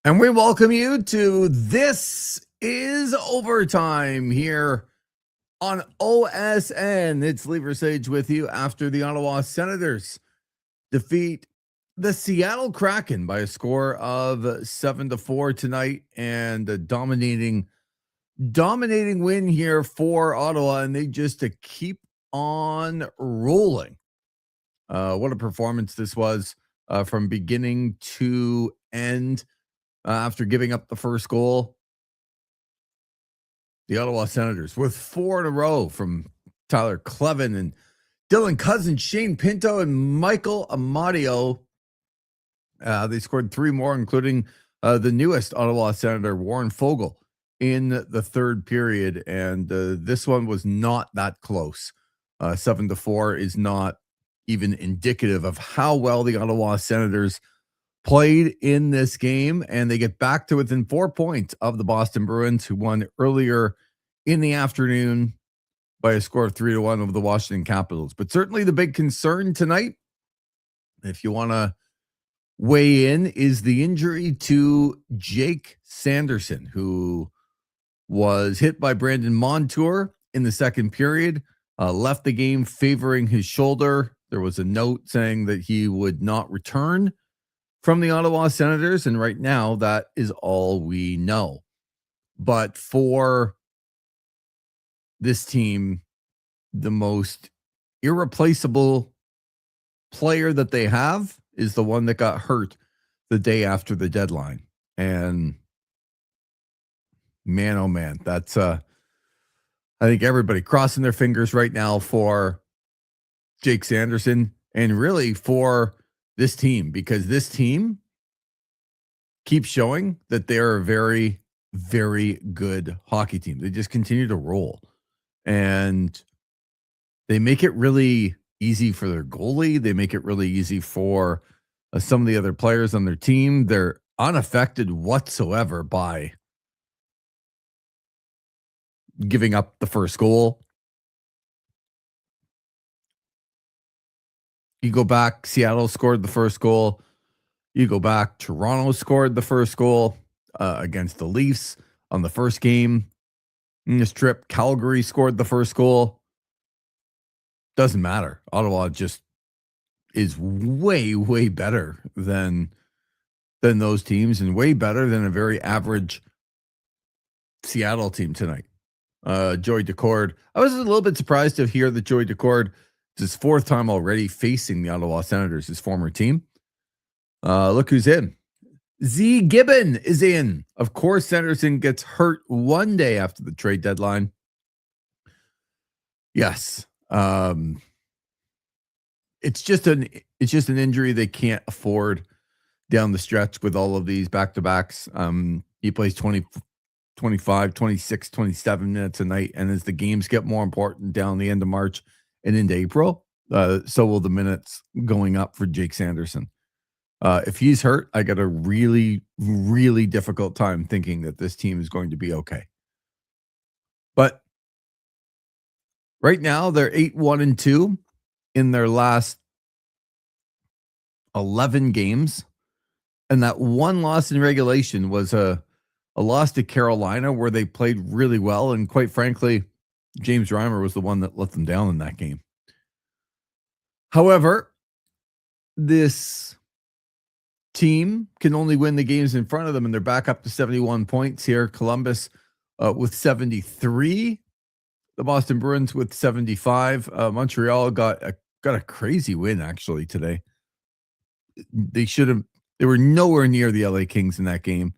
And we welcome you to This is Overtime here on OSN. It's Lever Sage with you after the Ottawa Senators defeat the Seattle Kraken by a score of 7-4 tonight, and a dominating win here for Ottawa, and they just to keep on rolling. What a performance this was from beginning to end. After giving up the first goal, the Ottawa Senators with 4 in a row from Tyler Clevin and Dylan Cousins, Shane Pinto, and Michael Amadio. They scored 3 more, including the newest Ottawa Senator, Warren Fogle, in the third period. And this one was not that close. 7-4 is not even indicative of how well the Ottawa Senators played in this game, and they get back to within 4 points of the Boston Bruins, who won earlier in the afternoon by a score of 3-1 over the Washington Capitals. But certainly the big concern tonight, if you want to weigh in, is the injury to Jake Sanderson, who was hit by Brandon Montour in the second period, left the game favoring his shoulder. There was a note saying that he would not return from the Ottawa Senators, and right now that is all we know. But for this team, the most irreplaceable player that they have is the one that got hurt the day after the deadline. And man, oh man, that's I think everybody crossing their fingers right now for Jake Sanderson, and really for this team, because this team keeps showing that they're a very, very good hockey team. They just continue to roll, and they make it really easy for their goalie. They make it really easy for some of the other players on their team. They're unaffected whatsoever by giving up the first goal. You go back, Seattle scored the first goal. You go back, Toronto scored the first goal against the Leafs on the first game. In this trip, Calgary scored the first goal. Doesn't matter. Ottawa just is way, way better than those teams, and way better than a very average Seattle team tonight. Joey Decord. I was a little bit surprised to hear that Joey Decord, it's his 4th time already facing the Ottawa Senators, his former team. Look who's in. Z Gibbon is in. Of course, Sanderson gets hurt one day after the trade deadline. Yes. It's just an injury they can't afford down the stretch with all of these back-to-backs. He plays 20, 25, 26, 27 minutes a night, and as the games get more important down the end of March and into April, so will the minutes going up for Jake Sanderson. If he's hurt, I got a really, really difficult time thinking that this team is going to be okay. But right now, they're 8-1-2 in their last 11 games. And that one loss in regulation was a loss to Carolina, where they played really well. And quite frankly, James Reimer was the one that let them down in that game. However, this team can only win the games in front of them, and they're back up to 71 points here. Columbus with 73, the Boston Bruins with 75. Montreal got a crazy win actually today. They were nowhere near the LA Kings in that game,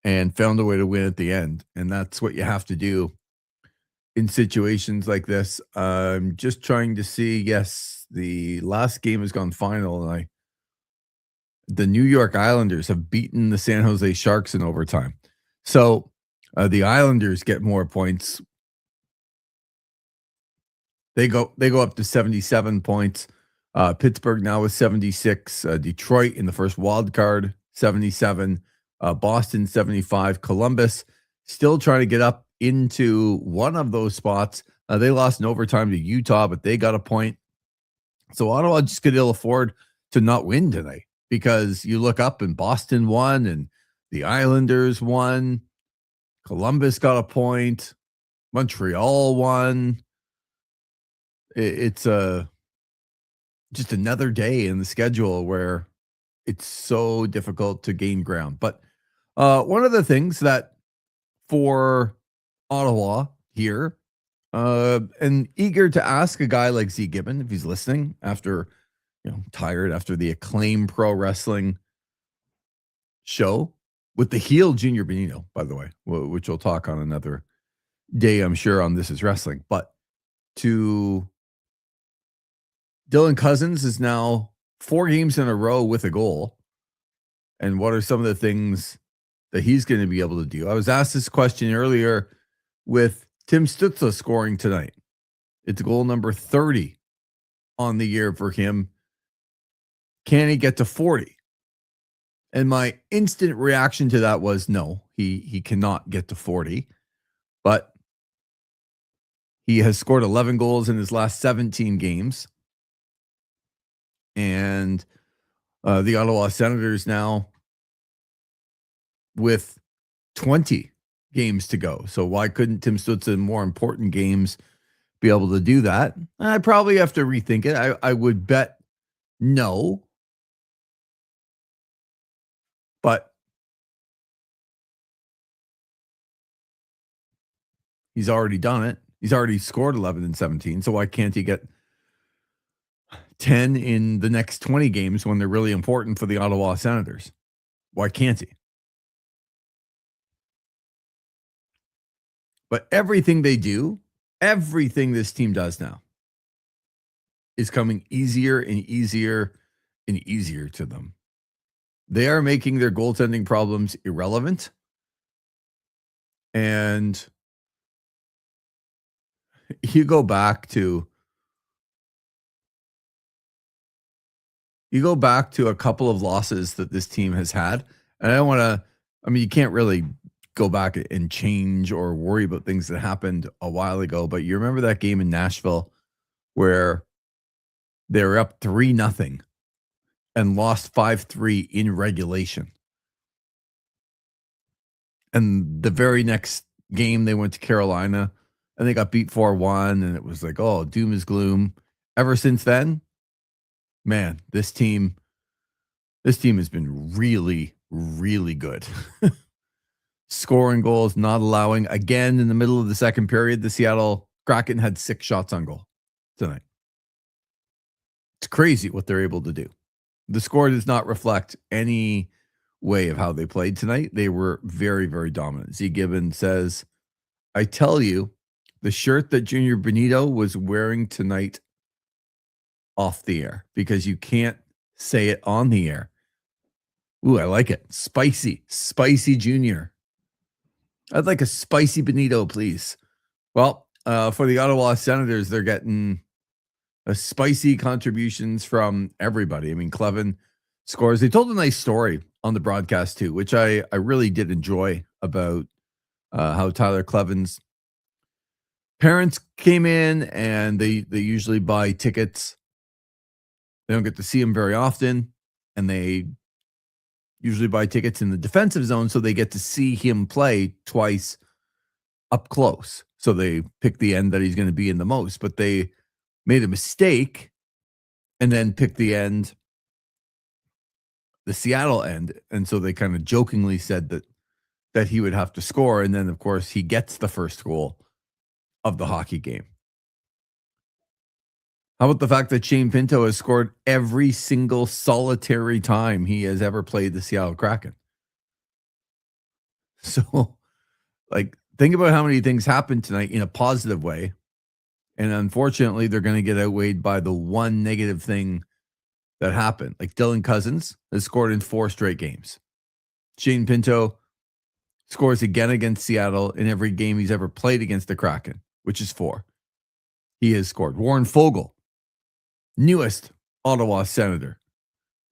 and found a way to win at the end. And that's what you have to do in situations like this. I'm just trying to see. Yes, the last game has gone final, and the New York Islanders have beaten the San Jose Sharks in overtime. So the Islanders get more points. They go up to 77 points. Pittsburgh now with 76. Detroit in the first wild card, 77. Boston, 75. Columbus still trying to get up into one of those spots. They lost in overtime to Utah, but they got a point. So Ottawa just could ill afford to not win tonight, because you look up and Boston won, and The Islanders won. Columbus got a point. Montreal won. It's just another day in the schedule where it's so difficult to gain ground. But one of the things that for Ottawa here, and eager to ask a guy like Z Gibbon if he's listening after, tired after the Acclaim Pro Wrestling show with the heel Junior Benito, by the way, which we'll talk on another day, I'm sure, on This Is Wrestling. But to Dylan Cousins is now 4 games in a row with a goal. And what are some of the things that he's going to be able to do? I was asked this question earlier with Tim Stützle scoring tonight. It's goal number 30 on the year for him. Can he get to 40? And my instant reaction to that was no, he cannot get to 40. But he has scored 11 goals in his last 17 games. And the Ottawa Senators now with 20 games to go. So why couldn't Tim Stützle in more important games be able to do that? I probably have to rethink it. I would bet no. But he's already done it. He's already scored 11 and 17. So why can't he get 10 in the next 20 games when they're really important for the Ottawa Senators? Why can't he? But everything they do, everything this team does now is coming easier and easier and easier to them. They are making their goaltending problems irrelevant. And you go back to a couple of losses that this team has had. And I don't want to, you can't really go back and change or worry about things that happened a while ago, but you remember that game in Nashville where they were up 3-0 and lost 5-3 in regulation. And the very next game they went to Carolina and they got beat 4-1, and it was like, oh, doom is gloom. Ever since then, man, this team has been really, really good. Scoring goals, not allowing. Again, in the middle of the second period, the Seattle Kraken had 6 shots on goal tonight. It's crazy what they're able to do. The score does not reflect any way of how they played tonight. They were very, very dominant. Z Gibbon says, I tell you, the shirt that Junior Benito was wearing tonight off the air, because you can't say it on the air. Ooh, I like it. Spicy Junior. I'd like a spicy Benito, please. Well, for the Ottawa Senators, they're getting a spicy contributions from everybody. Clevin scores. They told a nice story on the broadcast too, which I really did enjoy, about how Tyler Cleven's parents came in and they usually buy tickets. They don't get to see him very often, and they usually buy tickets in the defensive zone, so they get to see him play twice up close. So they pick the end that he's going to be in the most, but they made a mistake and then picked the end, the Seattle end. And so they kind of jokingly said that he would have to score. And then, of course, he gets the first goal of the hockey game. How about the fact that Shane Pinto has scored every single solitary time he has ever played the Seattle Kraken? So, think about how many things happened tonight in a positive way. And unfortunately, they're going to get outweighed by the one negative thing that happened. Like Dylan Cousins has scored in 4 straight games. Shane Pinto scores again against Seattle in every game he's ever played against the Kraken, which is 4. He has scored. Warren Fogle, newest Ottawa Senator,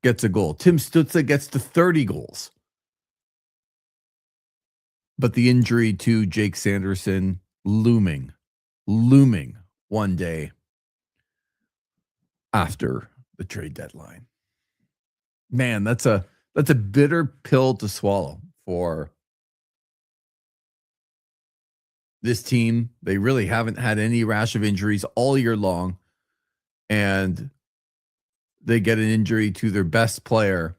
gets a goal. Tim Stützle gets to 30 goals. But the injury to Jake Sanderson looming one day after the trade deadline. Man, that's a bitter pill to swallow for this team. They really haven't had any rash of injuries all year long, and they get an injury to their best player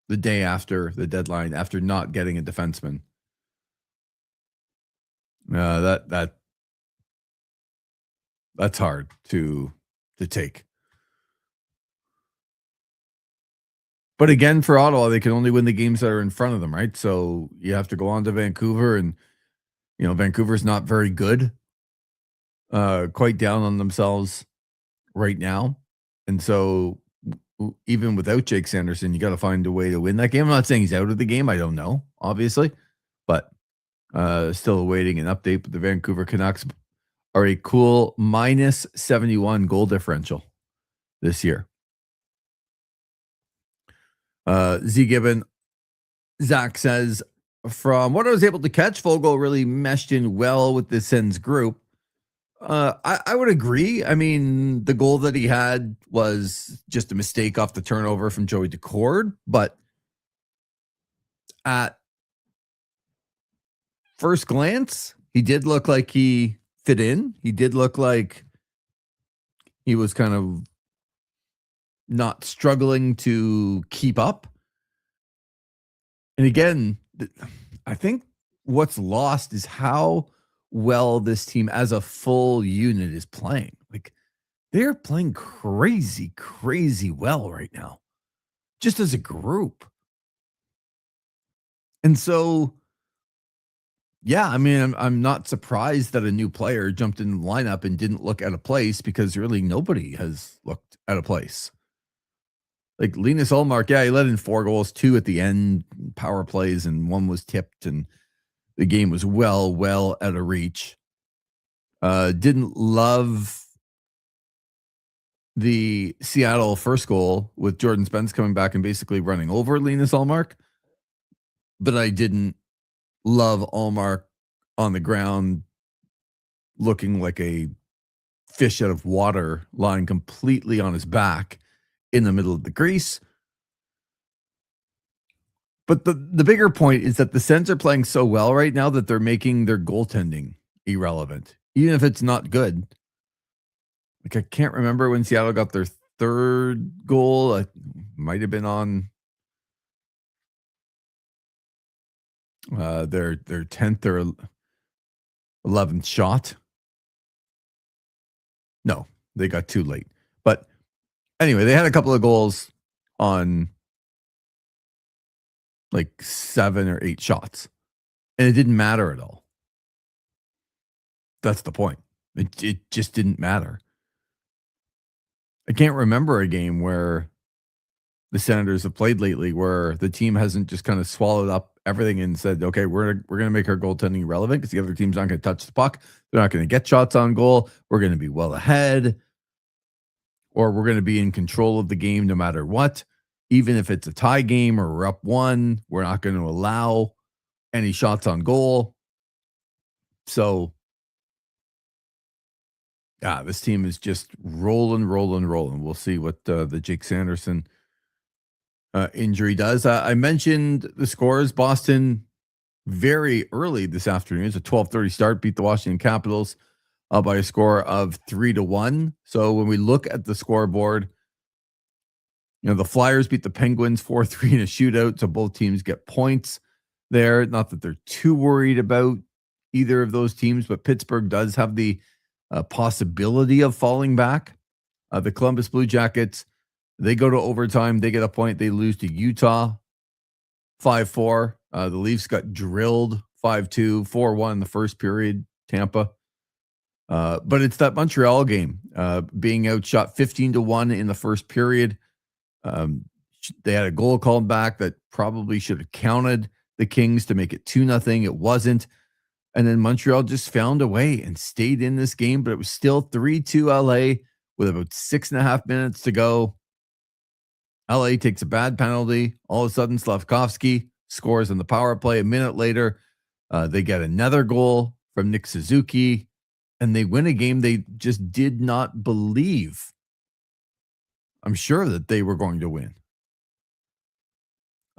the day after the deadline after not getting a defenseman. That's hard to take. But again, for Ottawa, they can only win the games that are in front of them, right? So you have to go on to Vancouver, and Vancouver's not very good, quite down on themselves right now, and so even without Jake Sanderson, you got to find a way to win that game. I'm not saying he's out of the game. I don't know, obviously, but still awaiting an update. But the Vancouver Canucks are a cool -71 goal differential this year. Z Gibbon, Zach says, from what I was able to catch, Fogle really meshed in well with the Sens group. I would agree. I mean, the goal that he had was just a mistake off the turnover from Joey Decord, but at first glance, he did look like he fit in. He did look like he was kind of not struggling to keep up. And again, I think what's lost is how well this team as a full unit is playing. Like, they're playing crazy, crazy well right now, just as a group. And so, yeah, I mean, I'm not surprised that a new player jumped in the lineup and didn't look out of place, because really nobody has looked out of place. Like Linus Ullmark, yeah, he let in 4 goals, 2 at the end, power plays, and 1 was tipped, and the game was well out of reach. Didn't love the Seattle first goal with Jordan Spence coming back and basically running over Linus Ullmark, but I didn't love Ullmark on the ground looking like a fish out of water, lying completely on his back in the middle of the crease. But the bigger point is that the Sens are playing so well right now that they're making their goaltending irrelevant, even if it's not good. Like, I can't remember when Seattle got their 3rd goal. It might have been on their 10th or 11th shot. No, they got too late. But anyway, they had a couple of goals on like 7 or 8 shots, and it didn't matter at all. That's the point. It just didn't matter. I can't remember a game where the Senators have played lately where the team hasn't just kind of swallowed up everything and said, okay, we're going to make our goaltending relevant because the other team's not going to touch the puck. They're not going to get shots on goal. We're going to be well ahead, or we're going to be in control of the game no matter what. Even if it's a tie game or we're up 1, we're not going to allow any shots on goal. So, yeah, this team is just rolling. We'll see what the Jake Sanderson injury does. I mentioned the scores. Boston very early this afternoon. It's a 12:30 start. Beat the Washington Capitals by a score of 3-1. So when we look at the scoreboard, the Flyers beat the Penguins 4-3 in a shootout. So both teams get points there. Not that they're too worried about either of those teams, but Pittsburgh does have the possibility of falling back. The Columbus Blue Jackets, they go to overtime. They get a point. They lose to Utah 5-4. The Leafs got drilled 5-2, 4-1 in the first period, Tampa. But it's that Montreal game being outshot 15-1 in the first period. They had a goal called back that probably should have counted the Kings to make it 2-0. It wasn't. And then Montreal just found a way and stayed in this game, but it was still 3-2 LA with about 6.5 minutes to go. LA takes a bad penalty. All of a sudden, Slavkovsky scores on the power play. A minute later, they get another goal from Nick Suzuki, and they win a game they just did not believe, I'm sure, that they were going to win.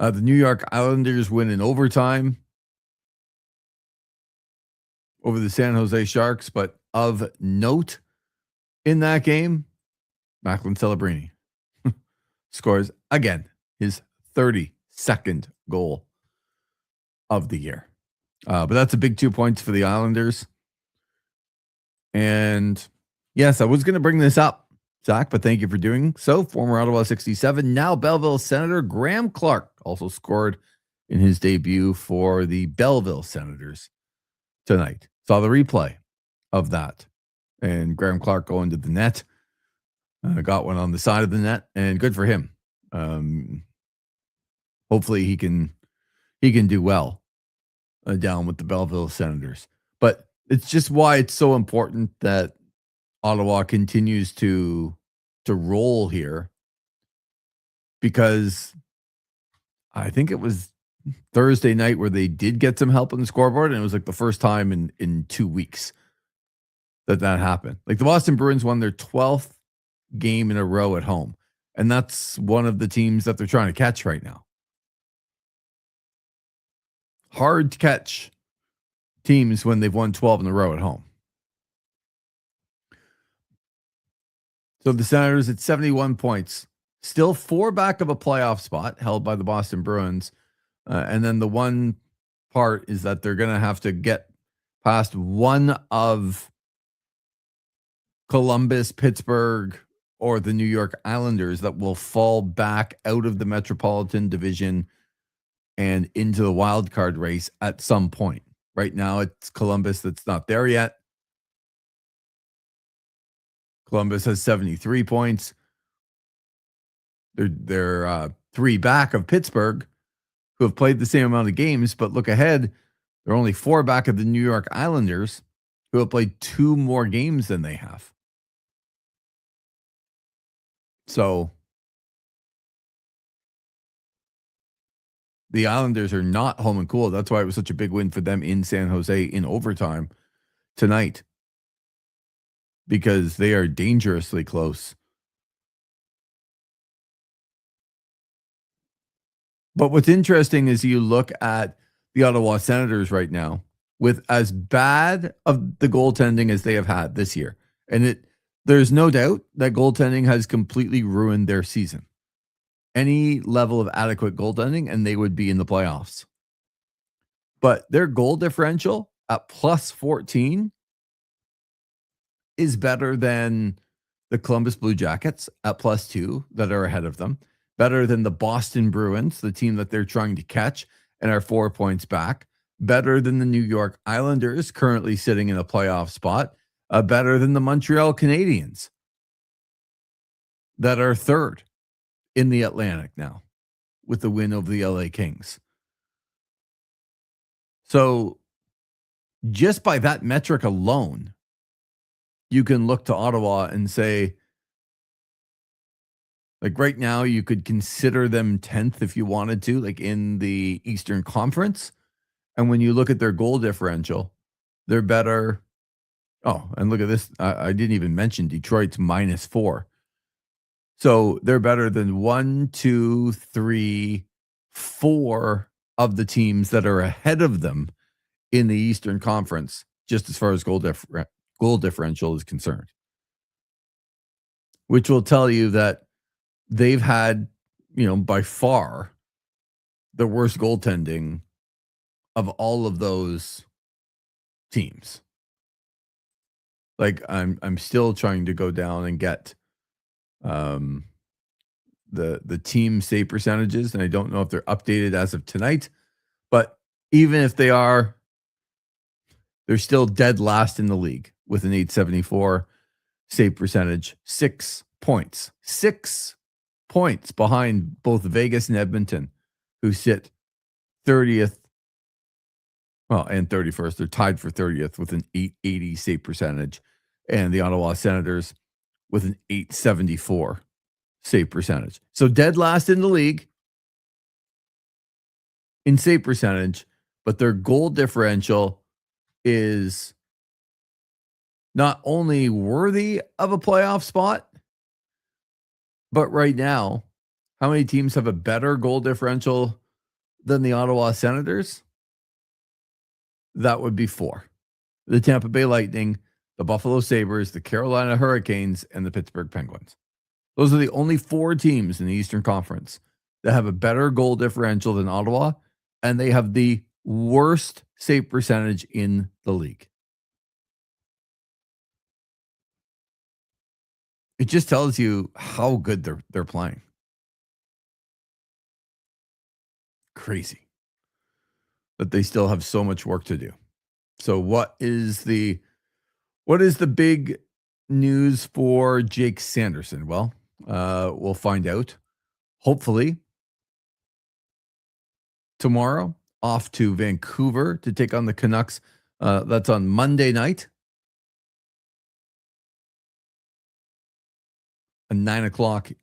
The New York Islanders win in overtime over the San Jose Sharks, but of note in that game, Macklin Celebrini scores again his 32nd goal of the year. But that's a big 2 points for the Islanders. And yes, I was going to bring this up, Zach, but thank you for doing so. Former Ottawa 67, now Belleville Senator Graham Clark also scored in his debut for the Belleville Senators tonight. Saw the replay of that. And Graham Clark going to the net. Got one on the side of the net, and good for him. Hopefully he can do well down with the Belleville Senators. But it's just why it's so important that Ottawa continues to roll here, because I think it was Thursday night where they did get some help on the scoreboard, and it was like the first time in 2 weeks that happened. Like the Boston Bruins won their 12th game in a row at home, and that's one of the teams that they're trying to catch right now. Hard to catch teams when they've won 12 in a row at home. So the Senators at 71 points, still 4 back of a playoff spot held by the Boston Bruins. And then the one part is that they're going to have to get past one of Columbus, Pittsburgh, or the New York Islanders that will fall back out of the Metropolitan Division and into the wild card race at some point. Right now, it's Columbus that's not there yet. Columbus has 73 points. They're 3 back of Pittsburgh, who have played the same amount of games, but look ahead, they're only 4 back of the New York Islanders, who have played 2 more games than they have. So the Islanders are not home and cool. That's why it was such a big win for them in San Jose in overtime tonight, because they are dangerously close. But what's interesting is you look at the Ottawa Senators right now with as bad of the goaltending as they have had this year. And there's no doubt that goaltending has completely ruined their season. Any level of adequate goaltending, and they would be in the playoffs. But their goal differential at plus 14 is better than the Columbus Blue Jackets at plus 2 that are ahead of them. Better than the Boston Bruins, the team that they're trying to catch and are 4 points back. Better than the New York Islanders, currently sitting in a playoff spot. Better than the Montreal Canadiens, that are third in the Atlantic now with the win over the LA Kings. So just by that metric alone, you can look to Ottawa and say, like right now, you could consider them 10th if you wanted to, like in the Eastern Conference. And when you look at their goal differential, they're better. Oh, and look at this. I didn't even mention Detroit's minus 4. So they're better than 1, 2, 3, 4 of the teams that are ahead of them in the Eastern Conference, just as far as goal differential is concerned. Which will tell you that they've had, by far the worst goaltending of all of those teams. Like I'm still trying to go down and get the team save percentages, and I don't know if they're updated as of tonight, but even if they are, they're still dead last in the league with an 874 save percentage, 6 points. 6 points behind both Vegas and Edmonton, who sit 30th, and 31st. They're tied for 30th with an 880 save percentage, and the Ottawa Senators with an 874 save percentage. So dead last in the league in save percentage, but their goal differential is not only worthy of a playoff spot, but right now, how many teams have a better goal differential than the Ottawa Senators, that would be 4. The Tampa Bay Lightning, the Buffalo Sabres, the Carolina Hurricanes, and the Pittsburgh Penguins. Those are the only 4 teams in the Eastern Conference that have a better goal differential than Ottawa, and they have the worst save percentage in the league. It just tells you how good they're playing. Crazy. But they still have so much work to do. So what is the big news for Jake Sanderson? Well, we'll find out. Hopefully tomorrow, off to Vancouver to take on the Canucks. That's on Monday night, a 9:00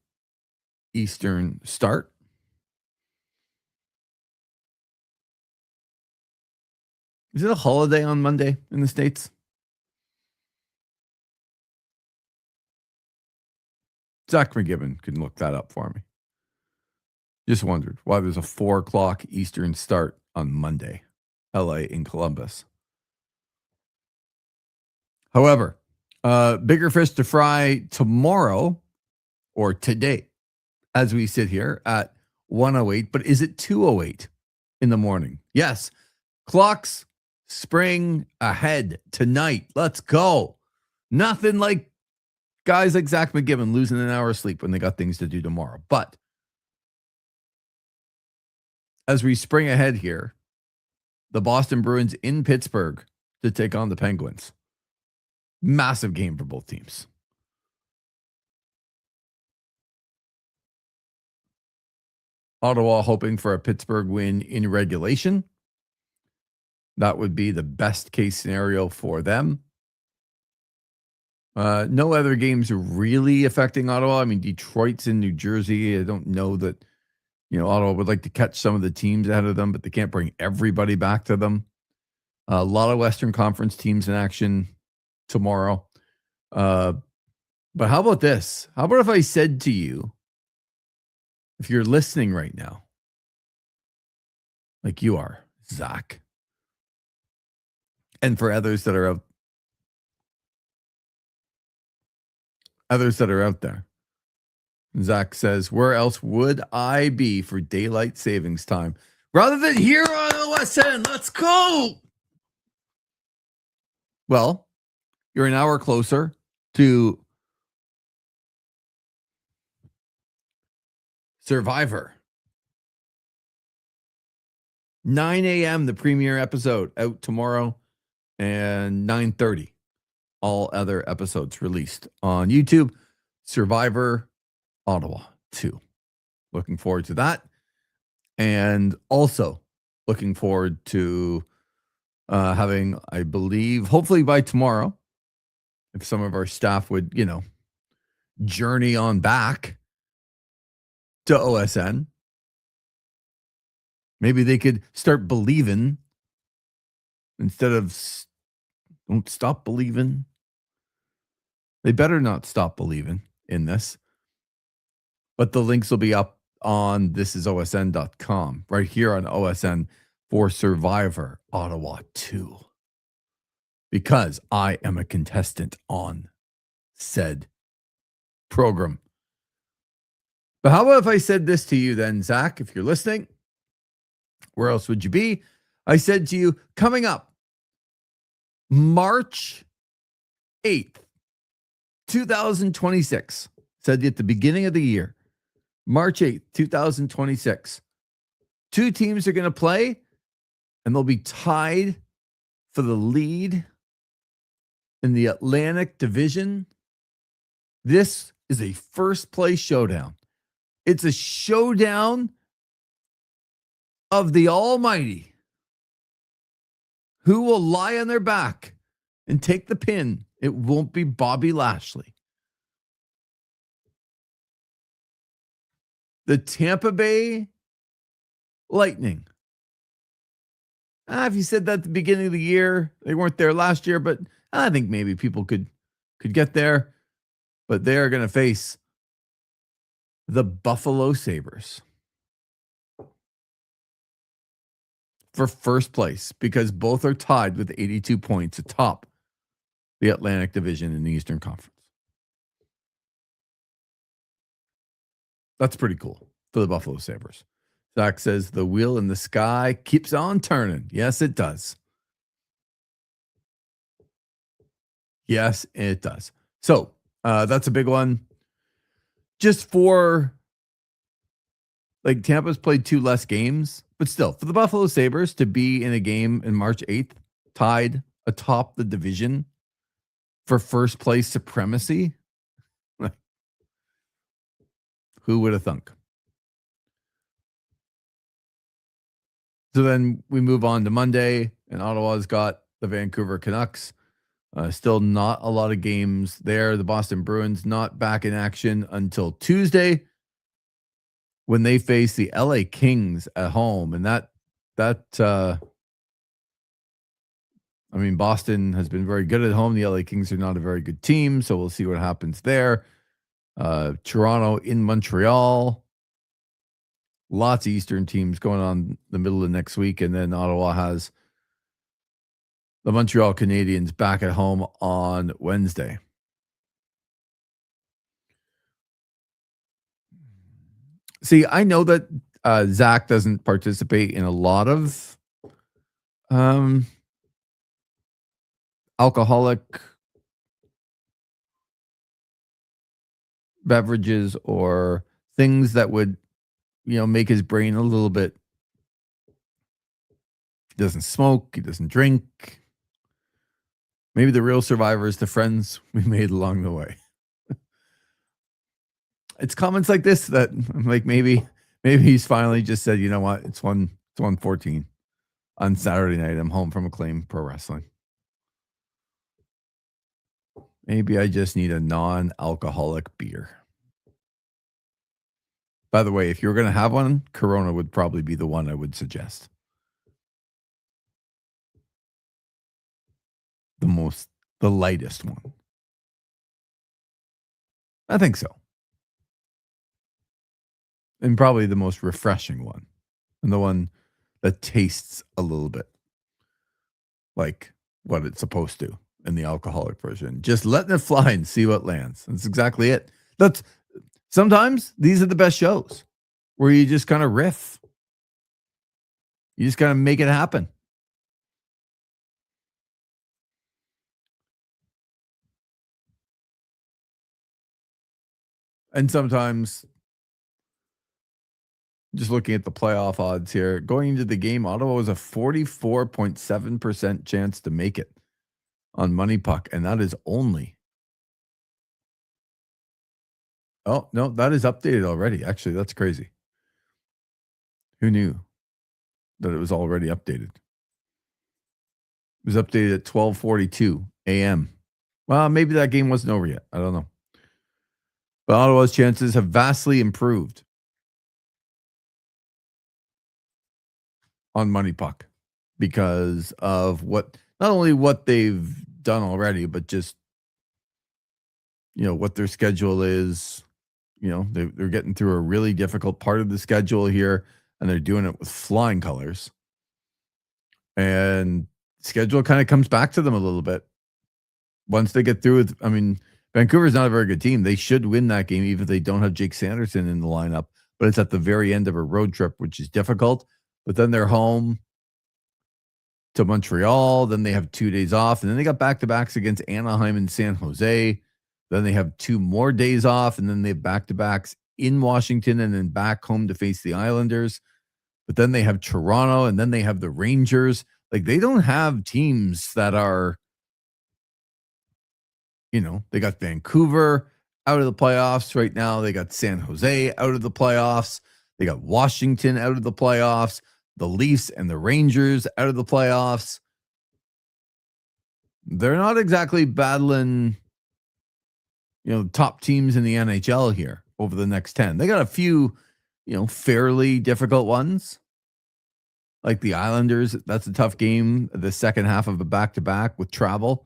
Eastern start. Is it a holiday on Monday in the States? Zach McGibbon can look that up for me. Just wondered why there's a 4:00 Eastern start on Monday, LA in Columbus. However, bigger fish to fry tomorrow or today as we sit here at 1:08. But is it 2:08 in the morning? Yes. Clocks spring ahead tonight. Let's go. Nothing like guys like Zach McGibbon losing an hour of sleep when they got things to do tomorrow. But as we spring ahead here, the Boston Bruins in Pittsburgh to take on the Penguins. Massive game for both teams. Ottawa hoping for a Pittsburgh win in regulation. That would be the best case scenario for them. No other games are really affecting Ottawa. I mean, Detroit's in New Jersey. I don't know that, Ottawa would like to catch some of the teams ahead of them, but they can't bring everybody back to them. A lot of Western Conference teams in action tomorrow. But how about this? How about if I said to you, if you're listening right now, like you are, Zach, and for others that are out there, Zach says, where else would I be for daylight savings time rather than here on the West End? Let's go. Well, you're an hour closer to Survivor. 9 a.m. the premiere episode out tomorrow, and 9:30 all other episodes released on YouTube. Survivor Ottawa 2. Looking forward to that. And also looking forward to having, I believe, hopefully by tomorrow, if some of our staff would, journey on back to OSN. Maybe they could start believing instead of don't stop believing. They better not stop believing in this. But the links will be up on thisisosn.com, right here on OSN for Survivor Ottawa 2. Because I am a contestant on said program. But how about if I said this to you then, Zach, if you're listening? Where else would you be? I said to you, coming up, March 8th, 2026, said at the beginning of the year, March 8th, 2026, 2 teams are going to play, and they'll be tied for the lead in the Atlantic Division. This is a first place showdown. It's a showdown of the Almighty. Who will lie on their back and take the pin? It won't be Bobby Lashley. The Tampa Bay Lightning. If you said that at the beginning of the year, they weren't there last year, but I think maybe people could get there. But they are going to face the Buffalo Sabres. for first place because both are tied with 82 points atop the Atlantic Division in the Eastern Conference. That's pretty cool for the Buffalo Sabres. Zach says the wheel in the sky keeps on turning. Yes, it does. Yes, it does. So that's a big one. Just for like Tampa's played 2 less games, but still for the Buffalo Sabres to be in a game in March 8th, tied atop the division for first place supremacy. Who would have thunk? So then we move on to Monday, and Ottawa's got the Vancouver Canucks. Still not a lot of games there. The Boston Bruins not back in action until Tuesday when they face the LA Kings at home. And I mean, Boston has been very good at home. The LA Kings are not a very good team, so we'll see what happens there. Toronto in Montreal. Lots of Eastern teams going on the middle of next week, and then Ottawa has the Montreal Canadiens back at home on Wednesday. See, I know that Zach doesn't participate in a lot of alcoholic beverages or things that would, make his brain a little bit. He doesn't smoke. He doesn't drink. Maybe the real survivor is the friends we made along the way. It's comments like this that I'm like, maybe he's finally just said, you know what? It's 1:14 on Saturday night. I'm home from Acclaim Pro Wrestling. Maybe I just need a non-alcoholic beer. By the way, if you're going to have one, Corona would probably be the one I would suggest. The lightest one. I think so. And probably the most refreshing one. And the one that tastes a little bit like what it's supposed to in the alcoholic version. Just letting it fly and see what lands. That's exactly it. Sometimes these are the best shows where you just kind of riff. You just kind of make it happen. And sometimes, just looking at the playoff odds here, going into the game, Ottawa was a 44.7% chance to make it on Money Puck, and that is only. Oh, no, that is updated already. Actually, that's crazy. Who knew that it was already updated? It was updated at 12:42 a.m. Well, maybe that game wasn't over yet. I don't know. But Ottawa's chances have vastly improved on Money Puck because of not only what they've done already, but just, what their schedule is. They're getting through a really difficult part of the schedule here, and they're doing it with flying colors. And schedule kind of comes back to them a little bit once they get through with. I mean, Vancouver's not a very good team. They should win that game, even if they don't have Jake Sanderson in the lineup. But it's at the very end of a road trip, which is difficult. But then they're home to Montreal. Then they have 2 days off. And then they got back-to-backs against Anaheim and San Jose. Then they have 2 more days off. And then they have back-to-backs in Washington and then back home to face the Islanders. But then they have Toronto and then they have the Rangers. Like, they don't have teams that are, they got Vancouver out of the playoffs right now. They got San Jose out of the playoffs. They got Washington out of the playoffs. The Leafs and the Rangers out of the playoffs. They're not exactly battling, top teams in the NHL here over the next 10. They got a few, fairly difficult ones. Like the Islanders, that's a tough game. The second half of a back-to-back with travel.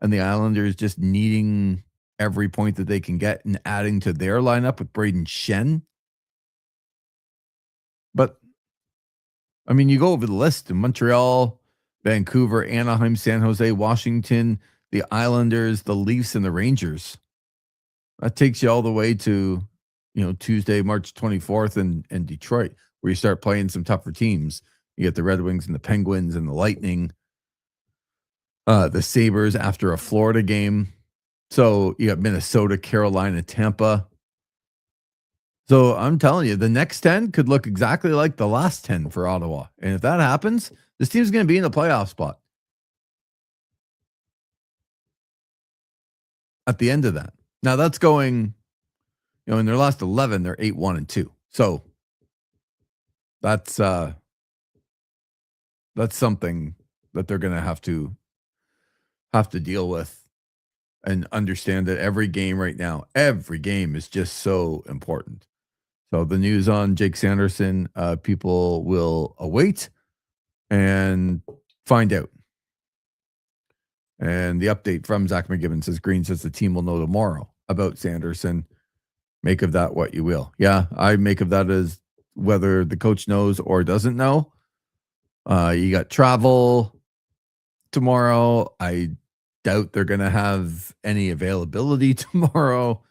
And the Islanders just needing every point that they can get and adding to their lineup with Braden Shen. But I mean, you go over the list in Montreal, Vancouver, Anaheim, San Jose, Washington, the Islanders, the Leafs, and the Rangers. That takes you all the way to, Tuesday, March 24th in Detroit, where you start playing some tougher teams. You get the Red Wings and the Penguins and the Lightning, the Sabres after a Florida game. So you got Minnesota, Carolina, Tampa. So I'm telling you, the next 10 could look exactly like the last 10 for Ottawa. And if that happens, this team's going to be in the playoff spot at the end of that. Now that's going, in their last 11, they're 8-1-2. So that's something that they're going to have to deal with and understand that every game right now, every game is just so important. So the news on Jake Sanderson, people will await and find out. And the update from Zach McGibbon says Green says the team will know tomorrow about Sanderson. Make of that what you will. Yeah, I make of that as whether the coach knows or doesn't know. You got travel tomorrow. I doubt they're going to have any availability tomorrow.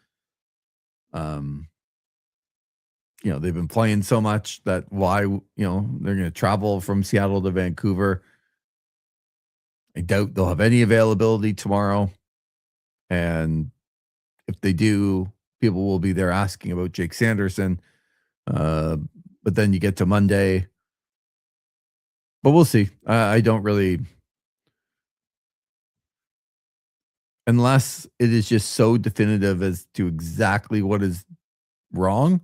They've been playing so much that why, they're going to travel from Seattle to Vancouver. I doubt they'll have any availability tomorrow. And if they do, people will be there asking about Jake Sanderson. But then you get to Monday. But we'll see. I don't really, unless it is just so definitive as to exactly what is wrong,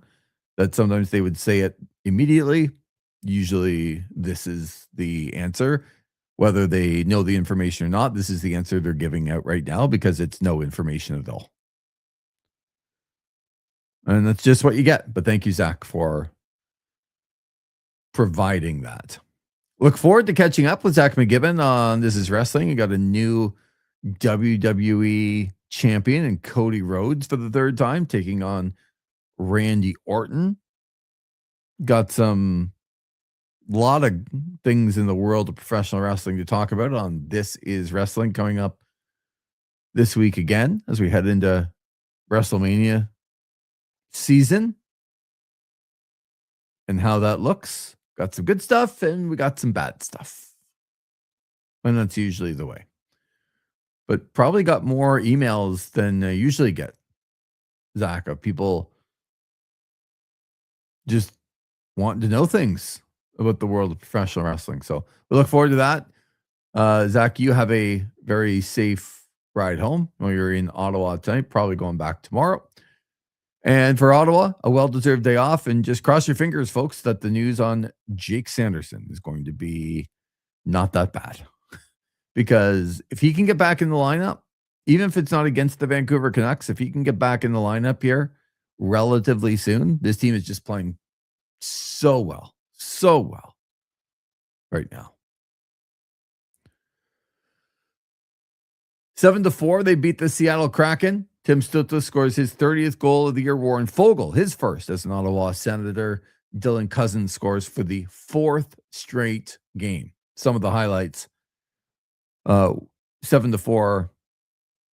that sometimes they would say it immediately. Usually this is the answer. Whether they know the information or not, this is the answer they're giving out right now because it's no information at all. And that's just what you get. But thank you, Zach, for providing that. Look forward to catching up with Zach McGibbon on This Is Wrestling. You got a new WWE champion and Cody Rhodes for the third time, taking on Randy Orton. Got lot of things in the world of professional wrestling to talk about on This Is Wrestling coming up this week again as we head into WrestleMania season and how that looks. Got some good stuff and we got some bad stuff. And that's usually the way. But probably got more emails than I usually get, Zach, of people just wanting to know things about the world of professional wrestling. So we look forward to that. Zach, you have a very safe ride home when you're in Ottawa tonight, probably going back tomorrow. And for Ottawa, a well-deserved day off. And just cross your fingers, folks, that the news on Jake Sanderson is going to be not that bad. Because if he can get back in the lineup, even if it's not against the Vancouver Canucks, if he can get back in the lineup here relatively soon, this team is just playing so well right now. 7-4, they beat the Seattle Kraken. Tim Stützle scores his 30th goal of the year. Warren Foegele, his first as an Ottawa Senator. Dylan Cousins scores for the fourth straight game. Some of the highlights. 7-4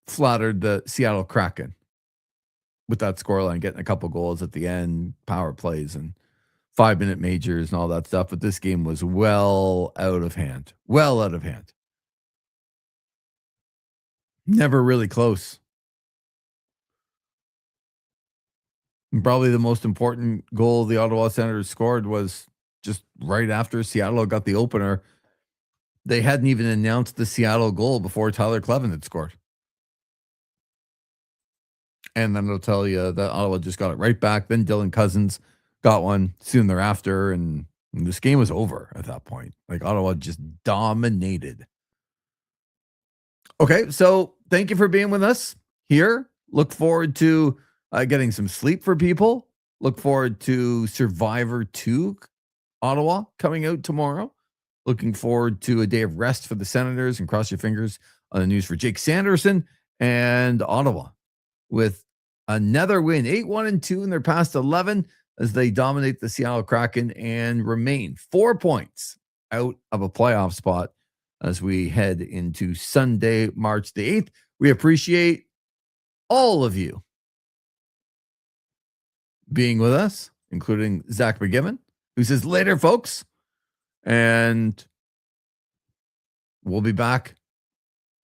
flattered the Seattle Kraken with that scoreline, getting a couple goals at the end, power plays and 5-minute majors and all that stuff. But this game was well out of hand. Never really close. And probably the most important goal the Ottawa Senators scored was just right after Seattle got the opener. They hadn't even announced the Seattle goal before Tyler Clevin had scored. And then it'll tell you that Ottawa just got it right back. Then Dylan Cousins got one soon thereafter. And this game was over at that point. Like Ottawa just dominated. Okay, so thank you for being with us here. Look forward to getting some sleep for people. Look forward to Survivor 2 Ottawa coming out tomorrow. Looking forward to a day of rest for the Senators, and cross your fingers on the news for Jake Sanderson and Ottawa with another win, 8-1-2 in their past 11. as they dominate the Seattle Kraken and remain 4 points out of a playoff spot as we head into Sunday, March the 8th. We appreciate all of you being with us, including Zach McGibbon, who says later, folks. And we'll be back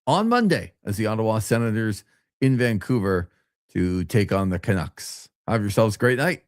on Monday as the Ottawa Senators in Vancouver to take on the Canucks. Have yourselves a great night.